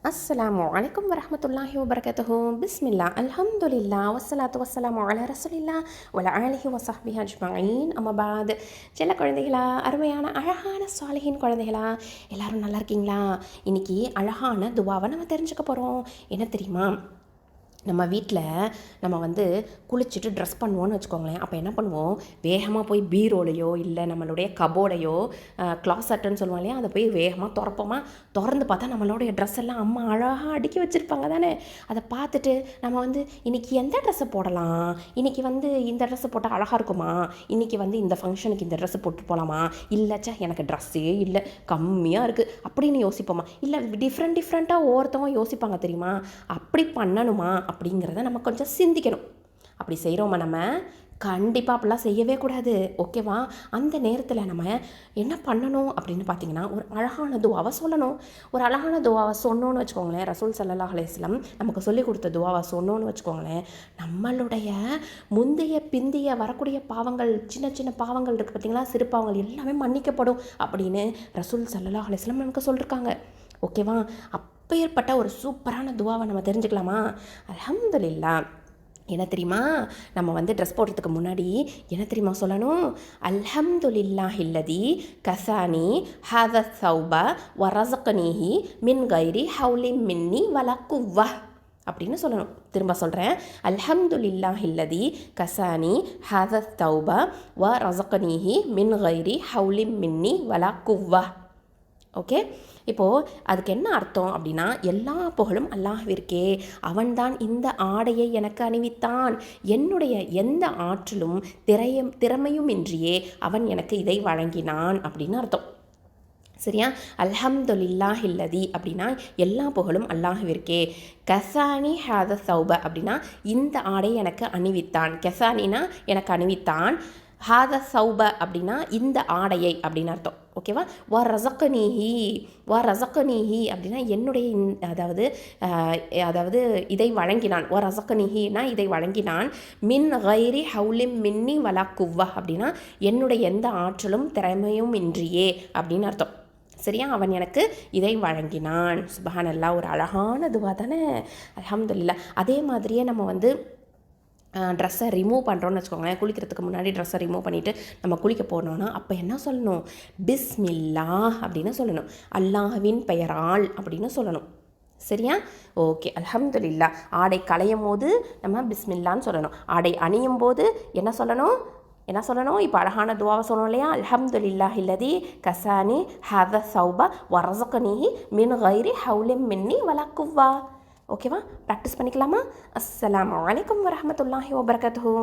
அஸ்ஸலாமு அலைக்கும் வரஹ்மத்துல்லாஹி வபரகாத்துஹு. பிஸ்மில்லா அல்ஹம்துலில்லா வஸ்ஸலாத்து வஸ்ஸலாமு அலா ரசூலில்லா வல ஆலிஹி வஸஹ்பிஹி அஜ்மஈன். அம்மா பாத். செல்ல குழந்தைகளா, அருமையான அழகான சாலிஹின் குழந்தைகளா, எல்லாரும் நல்லா இருக்கீங்களா? இன்னைக்கு அழகான துவாவை நம்ம தெரிஞ்சுக்க போகிறோம். என்ன தெரியுமா? நம்ம வீட்டில் நம்ம குளிச்சுட்டு ட்ரெஸ் பண்ணுவோன்னு வச்சுக்கோங்களேன். அப்போ என்ன பண்ணுவோம், வேகமாக போய் பீரோலையோ இல்லை நம்மளுடைய கபோர்டையோ க்ளாசட்டுன்னு சொல்லுவோம் இல்லையா, அதை போய் வேகமாக திறந்து பார்த்தா நம்மளுடைய ட்ரெஸ் எல்லாம் அம்மா அழகாக அடுக்கி வச்சுருப்பாங்க தானே. அதை பார்த்துட்டு நம்ம இன்றைக்கி எந்த ட்ரெஸ்ஸை போடலாம், இன்றைக்கி இந்த ட்ரெஸ்ஸை போட்டால் அழகாக இருக்குமா, இன்றைக்கி இந்த ஃபங்க்ஷனுக்கு இந்த ட்ரெஸ்ஸை போட்டு போகலாமா, இல்லைச்சா எனக்கு ட்ரெஸ்ஸே இல்லை கம்மியாக இருக்குது அப்படின்னு யோசிப்போமா, இல்லை டிஃப்ரெண்ட்டாக ஒவ்வொருத்தவங்க யோசிப்பாங்க தெரியுமா. அப்படி பண்ணணுமா அப்படிங்கிறத நம்ம கொஞ்சம் சிந்திக்கணும். அப்படி செய்கிறோமா? நம்ம கண்டிப்பாக அப்படிலாம் செய்யவே கூடாது. ஓகேவா? அந்த நேரத்தில் நம்ம என்ன பண்ணணும் அப்படின்னு பார்த்தீங்கன்னா, ஒரு அழகான துவாவை சொல்லணும். ஒரு அழகான துவாவை சொன்னோன்னு வச்சுக்கோங்களேன், ரசூல் ஸல்லல்லாஹு அலைஹி வஸல்லம் நமக்கு சொல்லிக் கொடுத்த துவாவை சொன்னோன்னு வச்சுக்கோங்களேன், நம்மளுடைய முந்தைய பிந்தைய வரக்கூடிய பாவங்கள், சின்ன சின்ன பாவங்கள் இருக்குது பார்த்தீங்களா, சிறு பாவங்கள் எல்லாமே மன்னிக்கப்படும் அப்படின்னு ரசூல் ஸல்லல்லாஹு அலைஹி வஸல்லம் நமக்கு சொல்லியிருக்காங்க. ஓகேவா? அப்பேற்பட்ட ஒரு சூப்பரான துவாவை நம்ம தெரிஞ்சுக்கலாமா? அல்ஹம்துலில்லாஹ். என்ன தெரியுமா, நம்ம ட்ரெஸ் போடுறதுக்கு முன்னாடி என்ன தெரியுமா சொல்லணும்? அல்ஹம்துலில்லாஹில்லதி கசானி ஹாத சௌப வரஸகனிஹி மின் கைரி ஹவுலி மின்னி வல குவ்வா அப்படின்னு சொல்லணும். திரும்ப சொல்கிறேன். அல்ஹம்துலில்லாஹில்லதி கசானி ஹாத சௌப வரஸகனிஹி மின் கைரி ஹவுலி மின்னி வல குவ்வா. ஓகே, இப்போது அதுக்கு என்ன அர்த்தம் அப்படின்னா, எல்லா புகழும் அல்லாஹ்விற்கே, அவன்தான் இந்த ஆடையை எனக்கு அணிவித்தான், என்னுடைய எந்த ஆற்றலும் திறமையும் இன்றியே அவன் எனக்கு இதை வழங்கினான் அப்படின்னு அர்த்தம். சரியா? அல்ஹம்துலில்லாஹில்லதி அப்படின்னா எல்லா புகழும் அல்லாஹ்விற்கே. கசானி ஹாத சௌப அப்படின்னா இந்த ஆடை எனக்கு அணிவித்தான். கசானினா எனக்கு அணிவித்தான். ஹாத சௌப அப்படின்னா இந்த ஆடையை அப்படின்னு அர்த்தம். ஓகேவா? ரஸகனிஹி அப்படின்னா என்னுடைய அதாவது இதை வழங்கினான். ரஸகனிஹினா இதை வழங்கினான். மின் கைரி ஹவுலிம் மின்னி வலா குவ்வா அப்படின்னா என்னுடைய எந்த ஆற்றலும் திறமையும் இன்றியே அப்படின்னு அர்த்தம். சரியா? அவன் எனக்கு இதை வழங்கினான். சுப்ஹானல்லாஹ். ஒரு அழகான துவா தானே. அல்ஹம்துலில்லாஹ். அதே மாதிரியே நம்ம ட்ரெஸ்ஸை ரிமூவ் பண்ணுறோன்னு வச்சுக்கோங்களேன். குளிக்கிறதுக்கு முன்னாடி ட்ரெஸ்ஸை ரிமூவ் பண்ணிவிட்டு நம்ம குளிக்க போனோன்னா அப்போ என்ன சொல்லணும்? பிஸ்மில்லாஹ் அப்படின்னு சொல்லணும். அல்லாஹ்வின் பெயரால் அப்படின்னு சொல்லணும். சரியா? ஓகே, அல்ஹம்துலில்லாஹ். ஆடை களையும் போது நம்ம பிஸ்மில்லான்னு சொல்லணும். ஆடை அணியும் போது என்ன சொல்லணும்? இப்போ அழகான துவாவை சொல்லணும் இல்லையா? அல்ஹம்துலில்லாஹில்லதி கசானி ஹாத சௌப வரஸகனிஹி மின் கைரி ஹவுலிம் மின்னி வலா குவ்வா. ஓகேவா? ப்ராக்டிஸ் பண்ணிக்கலாமா? அஸ்ஸலாமு அலைக்கும் வரஹ்மத்துல்லாஹி வபரகாத்துஹு.